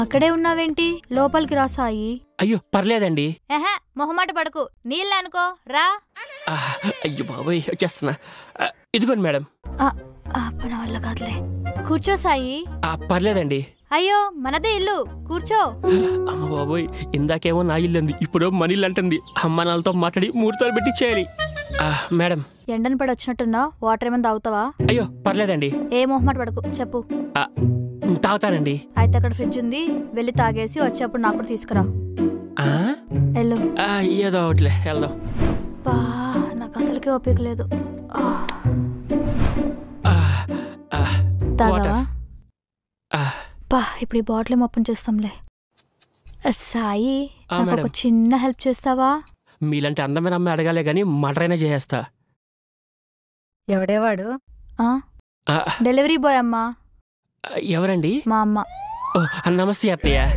అక్కడే ఉన్నావేంటి? లోపలికి రా సాయి. అయ్యో పర్లేదండి. మొహమాట పడకు, నీళ్ళు అనుకో రా. అయ్యో బాబోయ్ వచ్చేస్తున్నా. ఇదిగోండి మేడం. పని వల్ల కాదులే, కూర్చో సాయి. పర్లేదండి. అయ్యో మనదే ఇల్లు, కూర్చో. అమ్మ బాబోయ్, ఇందాకేమో నా ఇల్లు అంది, ఇప్పుడు మన ఇల్లు అంటుంది. అమ్మ నాన్నతో మాట్లాడి ముహూర్తాలు పెట్టి చేయాలి. మేడం, ఎండను పడి వచ్చినట్టున్నా, వాటర్ ఏమైనా తాగుతావా? అయ్యో పర్లేదండి. ఏ మొహమాట పడకు, చెప్పు. తాగుతానండి. అయితే అక్కడ ఫ్రిడ్జ్ ఉంది, వెళ్ళి తాగేసి వచ్చేప్పుడు నాకు కూడా తీసుకురా. వెళ్ళు. ఏదో ఒకటిలే, వెళ్దాం. నాకు అసలుకే ఓపిక లేదు. తాగావా? ఇప్పుడు ఈ బాటిల్ ఓపెన్ చేస్తాంలే. సాయి, నాకు ఒక చిన్న హెల్ప్ చేస్తావా? మీలాంటి అందమైన అమ్మాయి అడగాలే గాని మర్డరైనా చేసేస్తా. ఎవడేవాడు? డెలివరీ బాయ్ అమ్మా. ఎవరండి? మా అమ్మ. నమస్తే అత్తయ్య.